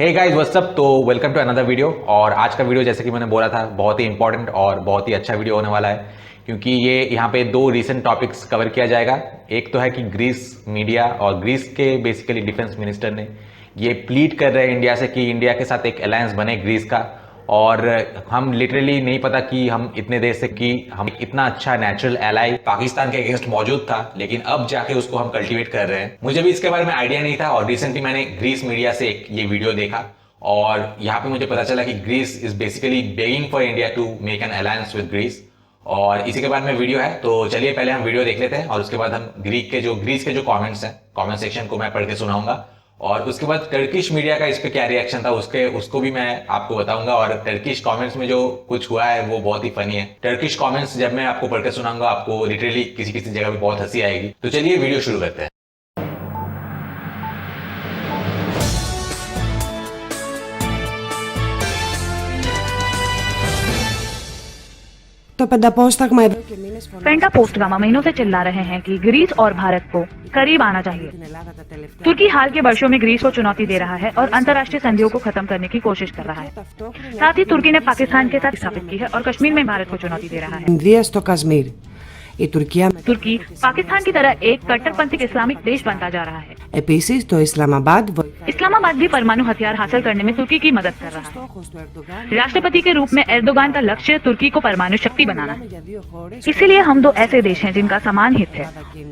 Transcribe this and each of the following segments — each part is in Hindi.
हे गाइस व्हाट्स अप। तो वेलकम टू अनदर वीडियो। और आज का वीडियो जैसे कि मैंने बोला था बहुत ही इंपॉर्टेंट और बहुत ही अच्छा वीडियो होने वाला है, क्योंकि ये यहाँ पे दो रीसेंट टॉपिक्स कवर किया जाएगा। एक तो है कि ग्रीस मीडिया और ग्रीस के बेसिकली डिफेंस मिनिस्टर ने ये प्लीड कर रहे हैं इंडिया से कि इंडिया के साथ एक अलायंस बने ग्रीस का। और हम लिटरली नहीं पता कि हम इतने देर से कि हम इतना अच्छा नेचुरल एलाई पाकिस्तान के अगेंस्ट मौजूद था, लेकिन अब जाके उसको हम कल्टीवेट कर रहे हैं। मुझे भी इसके बारे में आइडिया नहीं था और रिसेंटली मैंने ग्रीस मीडिया से एक ये वीडियो देखा और यहाँ पे मुझे पता चला कि Greece is basically begging for India to make an alliance with Greece. और इसी के बाद में वीडियो है, तो चलिए पहले हम वीडियो देख लेते हैं और उसके बाद हम ग्रीस के जो कमेंट्स हैं, कमेंट सेक्शन को मैं पढ़ के सुनाऊंगा। और उसके बाद टर्किश मीडिया का इस पे क्या रिएक्शन था उसको भी मैं आपको बताऊंगा। और टर्किश कमेंट्स में जो कुछ हुआ है वो बहुत ही फनी है। टर्किश कमेंट्स जब मैं आपको पढ़ के सुनाऊंगा आपको लिटरली किसी किसी जगह पे बहुत हंसी आएगी। तो चलिए वीडियो शुरू करते हैं। तो पेंटापोस्टगमा पेंटापोस्टगमा महीनों से चिल्ला रहे हैं कि ग्रीस और भारत को करीब आना चाहिए। तुर्की हाल के वर्षों में ग्रीस को चुनौती दे रहा है और अंतर्राष्ट्रीय संधियों को खत्म करने की कोशिश कर रहा है। साथ ही तुर्की ने पाकिस्तान के साथ स्थापित की है और कश्मीर में भारत को चुनौती दे रहा है। Ινδία στο Κασμίρ. Η Τουρκία तुर्की पाकिस्तान की तरह एक कट्टरपंथी इस्लामिक देश बनता जा रहा है। επίσης το Ισλαμαμπάντ इस्लामाबाद भी परमाणु हथियार हासिल करने में तुर्की की मदद कर रहा है। राष्ट्रपति के रूप में एर्दोगान का लक्ष्य तुर्की को परमाणु शक्ति बनाना है। इसीलिए हम दो ऐसे देश हैं जिनका समान हित है।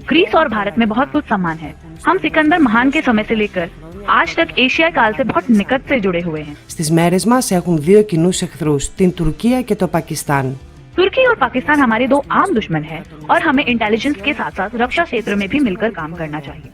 ग्रीस और भारत में बहुत कुछ समान है। हम सिकंदर महान के समय से लेकर आज तक एशियाई काल से बहुत निकट से जुड़े हुए हैं। Στις μέρες μας έχουν δύο κοινούς εχθρούς, την Τουρκία και το Πακιστάν. तुर्की और पाकिस्तान हमारे दो आम दुश्मन हैं और हमें इंटेलिजेंस के साथ साथ रक्षा क्षेत्र में भी मिलकर काम करना चाहिए।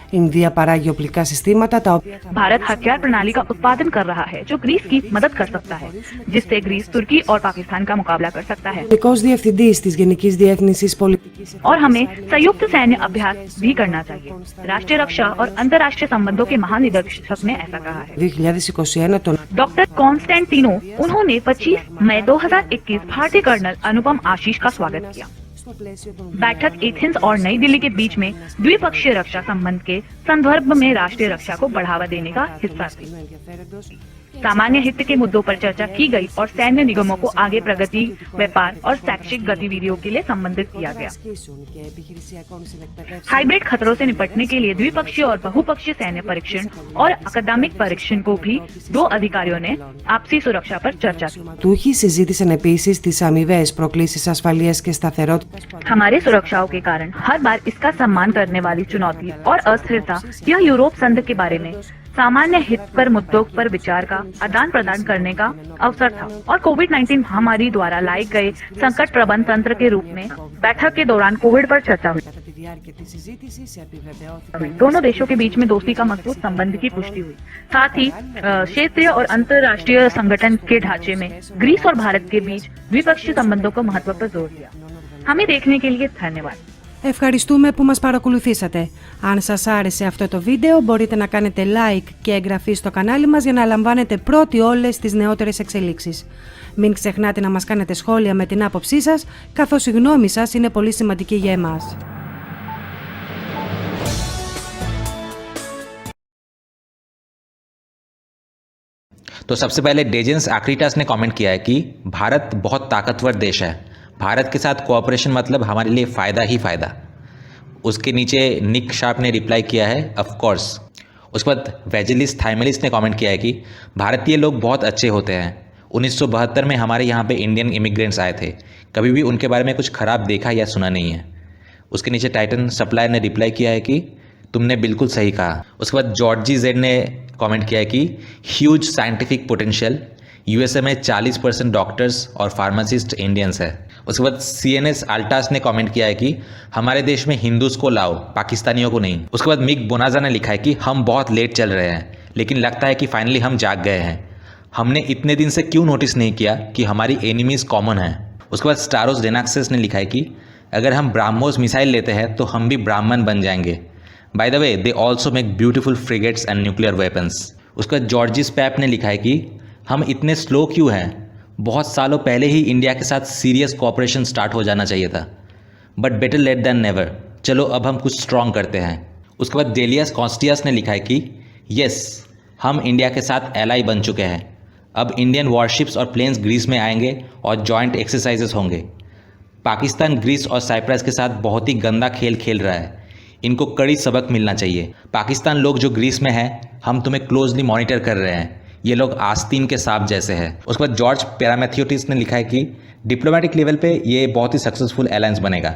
Η Ινδία παράγει οπλικά συστήματα τα οποία भारत हथियार प्रणाली का उत्पादन कर रहा है जो ग्रीस की मदद कर सकता है, जिससे ग्रीस तुर्की और पाकिस्तान का मुकाबला कर सकता है। Γενικός Διευθυντής της Γενικής Διεύθυνσης Πολιτικής और हमें संयुक्त सैन्य अभ्यास भी करना चाहिए। राष्ट्रीय रक्षा और अंतर्राष्ट्रीय संबंधों के महानिदेशक ने ऐसा कहा है। 2021 τον डॉक्टर कॉन्स्टेंटिनो उन्होंने 25 मई 2021 भारतीय कर्नल अनुपम आशीष का स्वागत किया। बैठक एथेंस और नई दिल्ली के बीच में द्विपक्षीय रक्षा संबंध के संदर्भ में राष्ट्रीय रक्षा को बढ़ावा देने का हिस्सा थी। सामान्य हित के मुद्दों पर चर्चा की गई और सैन्य निगमों को आगे प्रगति, व्यापार और शैक्षिक गतिविधियों के लिए संबंधित किया गया। हाइब्रिड खतरों से निपटने के लिए द्विपक्षीय और बहुपक्षीय सैन्य परीक्षण और अकादमिक परीक्षण को भी दो अधिकारियों ने आपसी सुरक्षा पर चर्चा की। Τούχοι συζήτησαν επίσης τις αμοιβαίες προκλήσεις ασφαλείας και σταθερότητας हमारे सुरक्षाओं के कारण हर बार इसका सम्मान करने वाली चुनौती और अस्थिरता, यह यूरोप संघ के बारे में सामान्य हित पर मुद्दों पर विचार का आदान प्रदान करने का अवसर था और कोविड-19 महामारी द्वारा लाए गए संकट प्रबंधन तंत्र के रूप में बैठक के दौरान कोविड पर चर्चा हुई। दोनों देशों के बीच में दोस्ती का मजबूत संबंध की पुष्टि हुई। साथ ही क्षेत्रीय और अंतर्राष्ट्रीय संगठन के ढांचे में ग्रीस और भारत के बीच द्विपक्षीय संबंधों को महत्व पर जोर दिया। हमें देखने के लिए धन्यवाद। Ευχαριστούμε που μας παρακολουθήσατε. Αν σας άρεσε αυτό το βίντεο μπορείτε να κάνετε like και εγγραφή στο κανάλι μας για να λαμβάνετε πρώτοι όλες τις νεότερες εξελίξεις. Μην ξεχνάτε να μας κάνετε σχόλια με την άποψή σας, καθώς η γνώμη σας είναι πολύ σημαντική για εμάς. तो सबसे पहले डेजेंस आक्रीटास ने कमेंट किया है कि भारत बहुत ताकतवर देश है, भारत के साथ कोऑपरेशन मतलब हमारे लिए फ़ायदा ही फ़ायदा। उसके नीचे निक शार्प ने रिप्लाई किया है ऑफ कोर्स। उसके बाद वेजिलिस थाइमेलिस ने कमेंट किया है कि भारतीय लोग बहुत अच्छे होते हैं। 1972 में हमारे यहाँ पे इंडियन इमिग्रेंट्स आए थे, कभी भी उनके बारे में कुछ ख़राब देखा या सुना नहीं है। उसके नीचे टाइटन सप्लायर ने रिप्लाई किया है कि तुमने बिल्कुल सही कहा। उसके बाद जॉर्जी जेड ने कमेंट किया है कि ह्यूज साइंटिफिक पोटेंशियल, यूएसए में 40% डॉक्टर्स और फार्मासिस्ट इंडियंस है। उसके बाद CNS अल्टास ने कमेंट किया है कि हमारे देश में हिंदूज को लाओ, पाकिस्तानियों को नहीं। उसके बाद मिक बोनाजा ने लिखा है कि हम बहुत लेट चल रहे हैं लेकिन लगता है कि फाइनली हम जाग गए हैं। हमने इतने दिन से क्यों नोटिस नहीं किया कि हमारी एनिमीज कॉमन है। उसके बाद स्टारोस डेनाक्सिस ने लिखा है कि अगर हम ब्राह्मोस मिसाइल लेते हैं तो हम भी ब्राह्मण बन जाएंगे। By the way they also make beautiful frigates and nuclear weapons. उसका जॉर्जिस पैप ने लिखा है कि हम इतने स्लो क्यों हैं, बहुत सालों पहले ही इंडिया के साथ सीरियस कोऑपरेशन स्टार्ट हो जाना चाहिए था, but better late than never. चलो अब हम कुछ स्ट्रॉन्ग करते हैं। उसके बाद डेलियस कॉन्स्टियस ने लिखा है कि यस हम इंडिया के साथ एलाई बन चुके हैं। अब इंडियन वॉरशिप्स और प्लेन्स ग्रीस में आएंगे और जॉइंट एक्सरसाइजेस होंगे। पाकिस्तान ग्रीस और साइप्रस के साथ बहुत ही गंदा खेल खेल रहा है। इनको कड़ी सबक मिलना चाहिए। पाकिस्तान लोग जो ग्रीस में हैं, हम तुम्हें क्लोजली मॉनिटर कर रहे हैं। ये लोग आस्तीन के सांप जैसे हैं। उसके बाद जॉर्ज पैरामेथियोटिस ने लिखा है कि डिप्लोमेटिक लेवल पे ये बहुत ही सक्सेसफुल अलायंस बनेगा,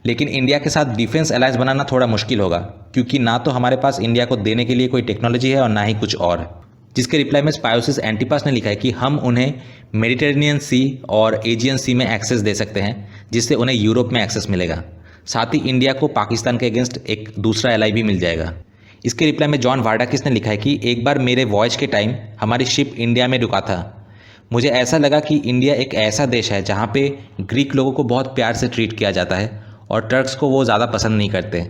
लेकिन इंडिया के साथ डिफेंस अलायंस बनाना थोड़ा मुश्किल होगा, क्योंकि ना तो हमारे पास इंडिया को देने के लिए कोई टेक्नोलॉजी है और ना ही कुछ और। जिसके रिप्लाई में स्पायोसिस एंटीपास ने लिखा है कि हम उन्हें मेडिटेरेनियन सी और एजियन सी में एक्सेस दे सकते हैं, जिससे उन्हें यूरोप में एक्सेस मिलेगा। साथ ही इंडिया को पाकिस्तान के अगेंस्ट एक दूसरा एलाई भी मिल जाएगा। इसके रिप्लाई में जॉन वार्डाकिस ने लिखा है कि एक बार मेरे वॉयज के टाइम हमारी शिप इंडिया में रुका था। मुझे ऐसा लगा कि इंडिया एक ऐसा देश है जहाँ पे ग्रीक लोगों को बहुत प्यार से ट्रीट किया जाता है और टर्क्स को वो ज़्यादा पसंद नहीं करते।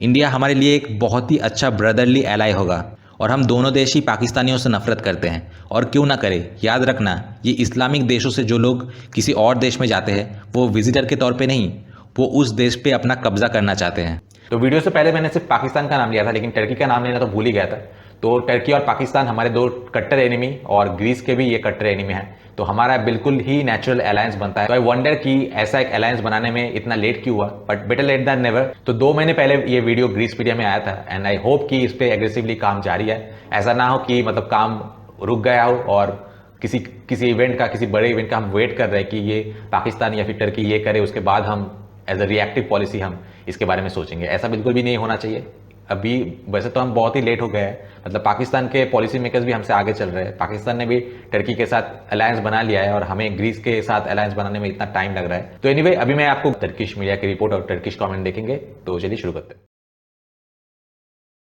इंडिया हमारे लिए एक बहुत ही अच्छा ब्रदरली एलाई होगा और हम दोनों देश ही पाकिस्तानियों से नफरत करते हैं, और क्यों ना करें। याद रखना, ये इस्लामिक देशों से जो लोग किसी और देश में जाते हैं वो विजिटर के तौर पे नहीं, वो उस देश पे अपना कब्जा करना चाहते हैं। तो वीडियो से पहले मैंने सिर्फ पाकिस्तान का नाम लिया था, लेकिन टर्की का नाम लेना तो भूल ही गया था। तो टर्की और पाकिस्तान हमारे दो कट्टर एनिमी, और ग्रीस के भी ये कट्टर एनिमी हैं, तो हमारा बिल्कुल ही नेचुरल अलायंस बनता है। तो आई वंडर कि ऐसा एक अलायंस बनाने में इतना लेट क्यों हुआ, but better late than never. तो 2 महीने पहले ये वीडियो ग्रीसपीडिया में आया था, एंड आई होप कि इस पर एग्रेसिवली काम जारी है। ऐसा ना हो कि मतलब काम रुक गया हो और किसी इवेंट का, किसी बड़े इवेंट का हम वेट कर रहे हैं कि ये पाकिस्तान या फिर टर्की ये करे, उसके बाद हम एज अ रिएक्टिव पॉलिसी हम इसके बारे में सोचेंगे। ऐसा बिल्कुल भी नहीं होना चाहिए। अभी वैसे तो हम बहुत ही लेट हो गए हैं, मतलब पाकिस्तान के पॉलिसी मेकर्स भी हमसे आगे चल रहे हैं। पाकिस्तान ने भी टर्की के साथ अलायंस बना लिया है और हमें ग्रीस के साथ अलायंस बनाने में इतना टाइम लग रहा है। तो एनीवे, अभी मैं आपको टर्किश मीडिया की रिपोर्ट और टर्किश कमेंट देखेंगे, तो चलिए शुरू करते हैं।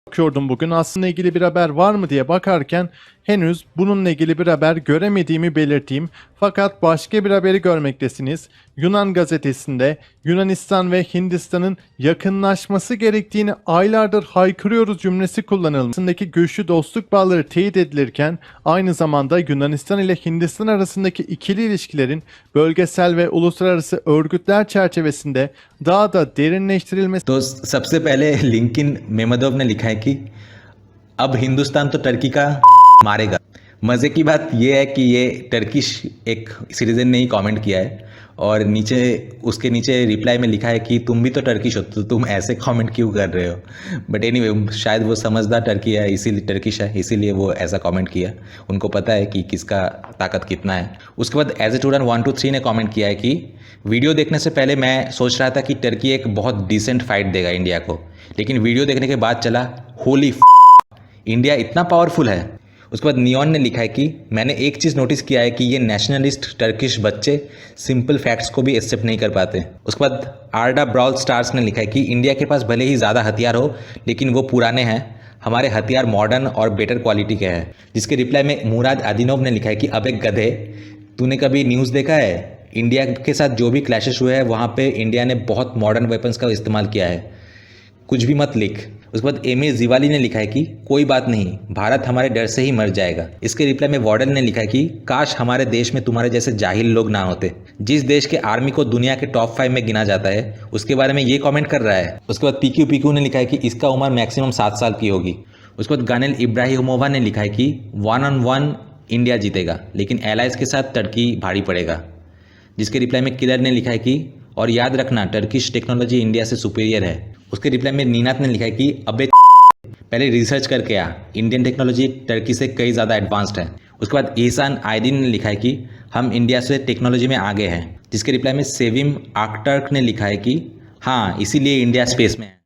Bakıyordum bugün aslında ilgili bir haber var mı diye bakarken henüz bununla ilgili bir haber göremediğimi belirteyim. Fakat başka bir haberi görmektesiniz. Yunan gazetesinde Yunanistan ve Hindistan'ın yakınlaşması gerektiğini aylardır haykırıyoruz cümlesi kullanılmasındaki güçlü dostluk bağları teyit edilirken aynı zamanda Yunanistan ile Hindistan arasındaki ikili ilişkilerin bölgesel ve uluslararası örgütler çerçevesinde daha da derinleştirilmesi. तो सबसे पहले लिंकिन मेमदोव ने लिखा है कि अब हिंदुस्तान तो टर्की का मारेगा। मज़े की बात यह है कि ये टर्किश एक सिटीजन ने ही कमेंट किया है, और उसके नीचे रिप्लाई में लिखा है कि तुम भी तो टर्किश हो, तो तुम ऐसे कमेंट क्यों कर रहे हो। बट एनीवे, शायद वो समझदार टर्की है, इसीलिए टर्किश है, इसीलिए वो ऐसा कमेंट किया। उनको पता है कि किसका ताकत कितना है। उसके बाद एज ए स्टूडेंट 123 ने कमेंट किया है कि वीडियो देखने से पहले मैं सोच रहा था कि टर्की एक बहुत डिसेंट फाइट देगा इंडिया को, लेकिन वीडियो देखने के बाद चला होली इंडिया इतना पावरफुल है। उसके बाद नियॉन ने लिखा है कि मैंने एक चीज़ नोटिस किया है कि ये नेशनलिस्ट टर्किश बच्चे सिंपल फैक्ट्स को भी एक्सेप्ट नहीं कर पाते। उसके बाद आर्डा ब्राउल स्टार्स ने लिखा है कि इंडिया के पास भले ही ज़्यादा हथियार हो, लेकिन वो पुराने हैं, हमारे हथियार मॉडर्न और बेटर क्वालिटी के हैं। जिसके रिप्लाई में मुराद आदिनोव ने लिखा है कि अब एक गधे, तूने कभी न्यूज़ देखा है? इंडिया के साथ जो भी क्लैशेस हुए हैं वहाँ पे इंडिया ने बहुत मॉडर्न वेपन्स का इस्तेमाल किया है, कुछ भी मत लिख। उसके बाद एमए जिवाली ने लिखा है कि कोई बात नहीं, भारत हमारे डर से ही मर जाएगा। इसके रिप्लाई में वार्डन ने लिखा है कि काश हमारे देश में तुम्हारे जैसे जाहिल लोग ना होते। जिस देश के आर्मी को दुनिया के टॉप 5 में गिना जाता है, उसके बारे में ये कमेंट कर रहा है। उसके बाद पीक्यू ने लिखा है कि इसका उम्र मैक्सिमम 7 साल की होगी। उसके बाद गानेल इब्राहिमोवा ने लिखा है कि 1-on-1 इंडिया जीतेगा, लेकिन एलाइज के साथ टर्की भारी पड़ेगा। जिसके रिप्लाई में किलर ने लिखा है कि और याद रखना टर्किश टेक्नोलॉजी इंडिया से सुपीरियर है। उसके रिप्लाई में नीनाथ ने लिखा है कि अबे पहले रिसर्च करके आ, इंडियन टेक्नोलॉजी टर्की से कई ज़्यादा एडवांस्ड है। उसके बाद ईसान आयदीन ने लिखा है कि हम इंडिया से टेक्नोलॉजी में आगे हैं। जिसके रिप्लाई में सेविम आक्टर्क ने लिखा है कि हाँ, इसीलिए इंडिया स्पेस में है।